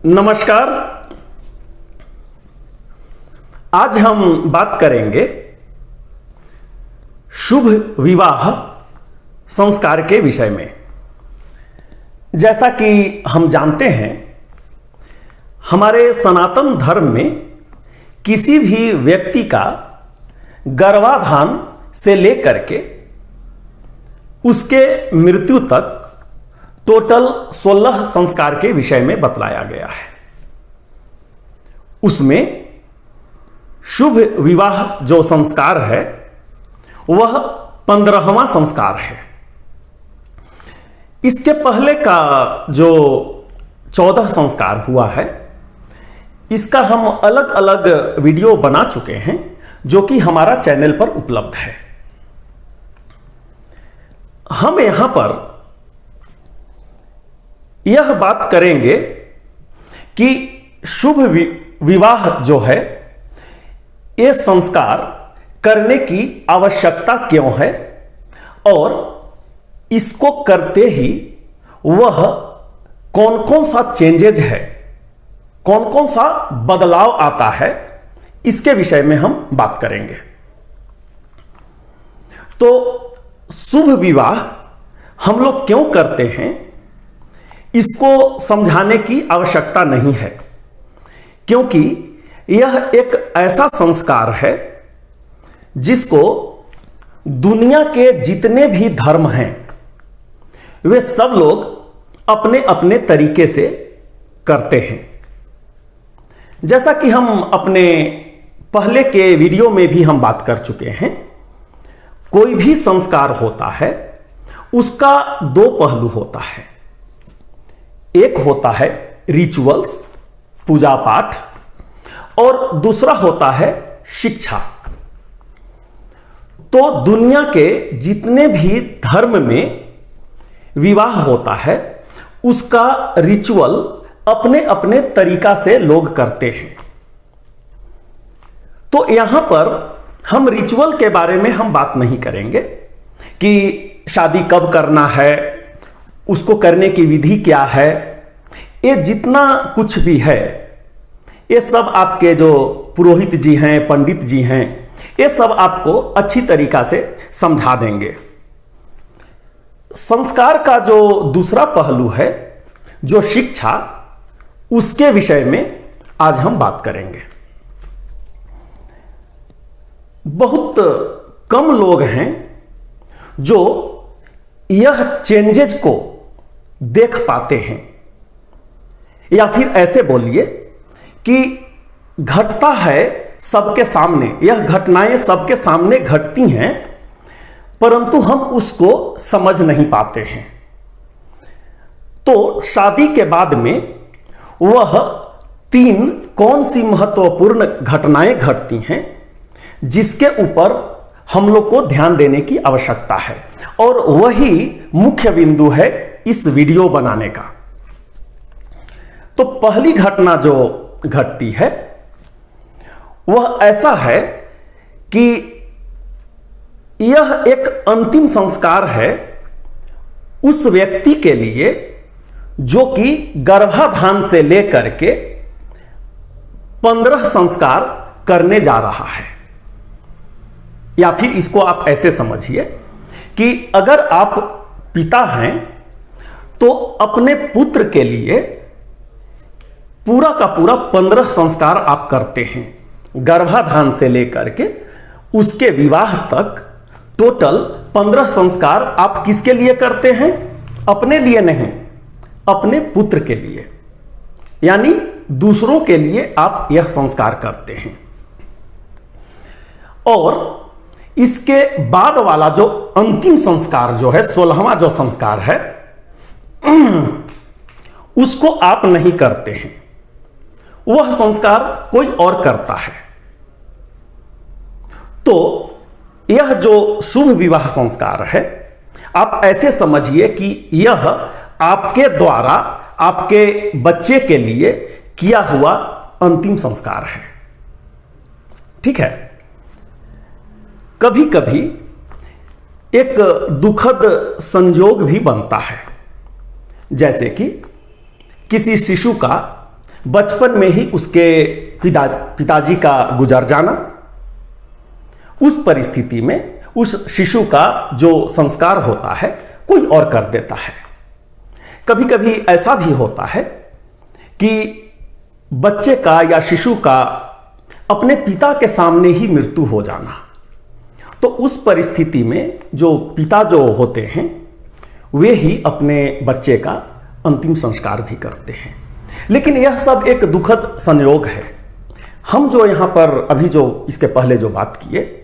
नमस्कार। आज हम बात करेंगे शुभ विवाह संस्कार के विषय में। जैसा कि हम जानते हैं, हमारे सनातन धर्म में किसी भी व्यक्ति का गर्भाधान से लेकर के उसके मृत्यु तक टोटल 16 संस्कार के विषय में बतलाया गया है। उसमें शुभ विवाह जो संस्कार है वह 15वां संस्कार है। इसके पहले का जो 14 संस्कार हुआ है, इसका हम अलग अलग वीडियो बना चुके हैं जो कि हमारा चैनल पर उपलब्ध है। हम यहां पर यह बात करेंगे कि शुभ विवाह जो है, ये संस्कार करने की आवश्यकता क्यों है और इसको करते ही वह कौन कौन सा चेंजेज है, कौन कौन सा बदलाव आता है, इसके विषय में हम बात करेंगे। तो शुभ विवाह हम लोग क्यों करते हैं, इसको समझाने की आवश्यकता नहीं है, क्योंकि यह एक ऐसा संस्कार है जिसको दुनिया के जितने भी धर्म हैं वे सब लोग अपने अपने तरीके से करते हैं। जैसा कि हम अपने पहले के वीडियो में भी हम बात कर चुके हैं, कोई भी संस्कार होता है उसका दो पहलू होता है। एक होता है रिचुअल्स, पूजा पाठ, और दूसरा होता है शिक्षा। तो दुनिया के जितने भी धर्म में विवाह होता है उसका रिचुअल अपने अपने तरीका से लोग करते हैं। तो यहां पर हम रिचुअल के बारे में हम बात नहीं करेंगे कि शादी कब करना है, उसको करने की विधि क्या है। ये जितना कुछ भी है ये सब आपके जो पुरोहित जी हैं, पंडित जी हैं, ये सब आपको अच्छी तरीका से समझा देंगे। संस्कार का जो दूसरा पहलू है, जो शिक्षा, उसके विषय में आज हम बात करेंगे। बहुत कम लोग हैं जो यह चेंजेज को देख पाते हैं, या फिर ऐसे बोलिए कि घटता है सबके सामने, यह घटनाएं सबके सामने घटती हैं, परंतु हम उसको समझ नहीं पाते हैं। तो शादी के बाद में वह 3 कौन सी महत्वपूर्ण घटनाएं घटती हैं जिसके ऊपर हम लोग को ध्यान देने की आवश्यकता है, और वही मुख्य बिंदु है इस वीडियो बनाने का। तो पहली घटना जो घटती है वह ऐसा है कि यह एक अंतिम संस्कार है उस व्यक्ति के लिए जो कि गर्भाधान से लेकर के 15 संस्कार करने जा रहा है। या फिर इसको आप ऐसे समझिए कि अगर आप पिता हैं तो अपने पुत्र के लिए पूरा का पूरा 15 संस्कार आप करते हैं। गर्भाधान से लेकर के उसके विवाह तक टोटल 15 संस्कार आप किसके लिए करते हैं? अपने लिए नहीं, अपने पुत्र के लिए, यानी दूसरों के लिए आप यह संस्कार करते हैं। और इसके बाद वाला जो अंतिम संस्कार जो है, 16वां जो संस्कार है, उसको आप नहीं करते हैं, वह संस्कार कोई और करता है। तो यह जो शुभ विवाह संस्कार है, आप ऐसे समझिए कि यह आपके द्वारा आपके बच्चे के लिए किया हुआ अंतिम संस्कार है। ठीक है। कभी कभी एक दुखद संयोग भी बनता है, जैसे कि किसी शिशु का बचपन में ही उसके पिताजी का गुजर जाना, उस परिस्थिति में उस शिशु का जो संस्कार होता है कोई और कर देता है। कभी कभी ऐसा भी होता है कि बच्चे का या शिशु का अपने पिता के सामने ही मृत्यु हो जाना, तो उस परिस्थिति में जो पिता जो होते हैं वे ही अपने बच्चे का अंतिम संस्कार भी करते हैं। लेकिन यह सब एक दुखद संयोग है। हम जो यहाँ पर अभी जो इसके पहले जो बात किए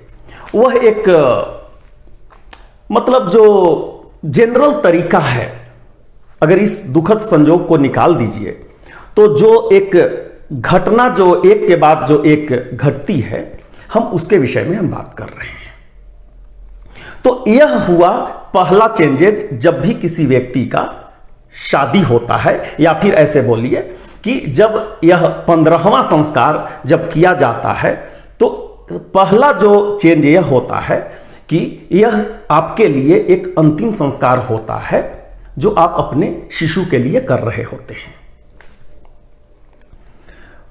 वह एक मतलब जो जनरल तरीका है। अगर इस दुखद संयोग को निकाल दीजिए तो जो एक घटना जो एक के बाद जो एक घटती है, हम उसके विषय में हम बात कर रहे हैं। तो यह हुआ पहला चेंजेस जब भी किसी व्यक्ति का शादी होता है, या फिर ऐसे बोलिए कि जब यह 15वां संस्कार जब किया जाता है तो पहला जो चेंज यह होता है कि यह आपके लिए एक अंतिम संस्कार होता है जो आप अपने शिशु के लिए कर रहे होते हैं।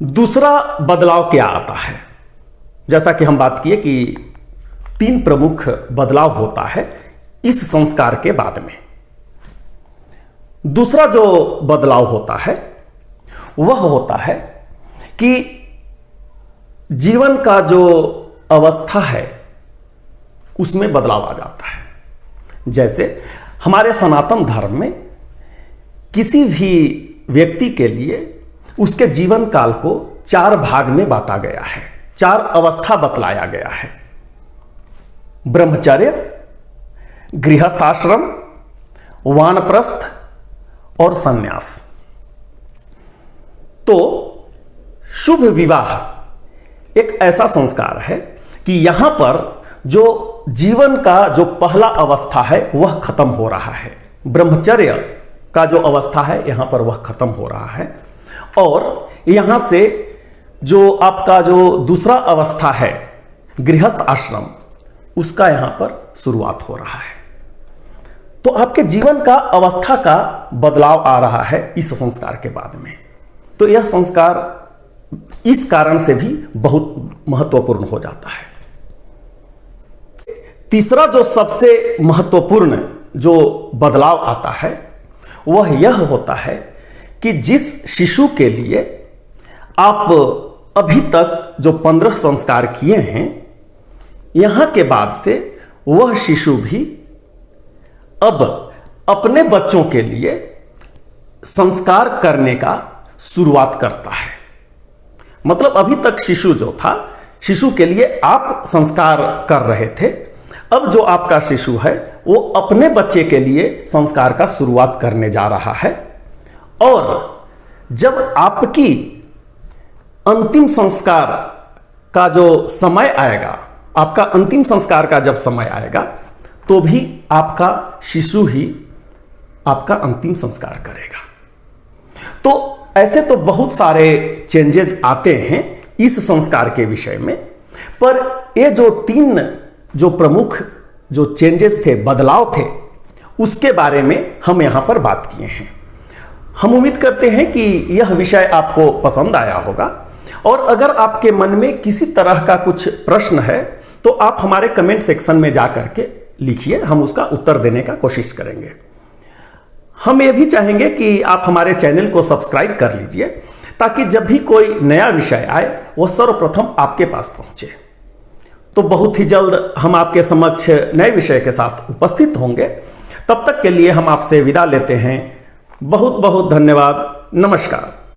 दूसरा बदलाव क्या आता है, जैसा कि हम बात किए कि 3 प्रमुख बदलाव होता है इस संस्कार के बाद में। दूसरा जो बदलाव होता है वह होता है कि जीवन का जो अवस्था है उसमें बदलाव आ जाता है। जैसे हमारे सनातन धर्म में किसी भी व्यक्ति के लिए उसके जीवन काल को 4 भाग में बांटा गया है, 4 अवस्था बतलाया गया है। ब्रह्मचर्य, गृहस्थाश्रम, वानप्रस्थ और सन्यास। तो शुभ विवाह एक ऐसा संस्कार है कि यहां पर जो जीवन का जो पहला अवस्था है वह खत्म हो रहा है। ब्रह्मचर्य का जो अवस्था है यहां पर वह खत्म हो रहा है, और यहां से जो आपका जो दूसरा अवस्था है गृहस्थ आश्रम, उसका यहां पर शुरुआत हो रहा है। तो आपके जीवन का अवस्था का बदलाव आ रहा है इस संस्कार के बाद में। तो यह संस्कार इस कारण से भी बहुत महत्वपूर्ण हो जाता है। तीसरा जो सबसे महत्वपूर्ण जो बदलाव आता है वह यह होता है कि जिस शिशु के लिए आप अभी तक जो 15 संस्कार किए हैं, यहां के बाद से वह शिशु भी अब अपने बच्चों के लिए संस्कार करने का शुरुआत करता है। मतलब अभी तक शिशु जो था, शिशु के लिए आप संस्कार कर रहे थे, अब जो आपका शिशु है वो अपने बच्चे के लिए संस्कार का शुरुआत करने जा रहा है। और जब आपकी अंतिम संस्कार का जो समय आएगा, आपका अंतिम संस्कार का जब समय आएगा, तो भी आपका शिशु ही आपका अंतिम संस्कार करेगा। तो ऐसे तो बहुत सारे चेंजेस आते हैं इस संस्कार के विषय में, पर ये जो 3 जो प्रमुख जो चेंजेस थे, बदलाव थे, उसके बारे में हम यहां पर बात किए हैं। हम उम्मीद करते हैं कि यह विषय आपको पसंद आया होगा, और अगर आपके मन में किसी तरह का कुछ प्रश्न है तो आप हमारे कमेंट सेक्शन में जा करके लिखिए, हम उसका उत्तर देने का कोशिश करेंगे। हम ये भी चाहेंगे कि आप हमारे चैनल को सब्सक्राइब कर लीजिए, ताकि जब भी कोई नया विषय आए वह सर्वप्रथम आपके पास पहुंचे। तो बहुत ही जल्द हम आपके समक्ष नए विषय के साथ उपस्थित होंगे। तब तक के लिए हम आपसे विदा लेते हैं। बहुत बहुत धन्यवाद। नमस्कार।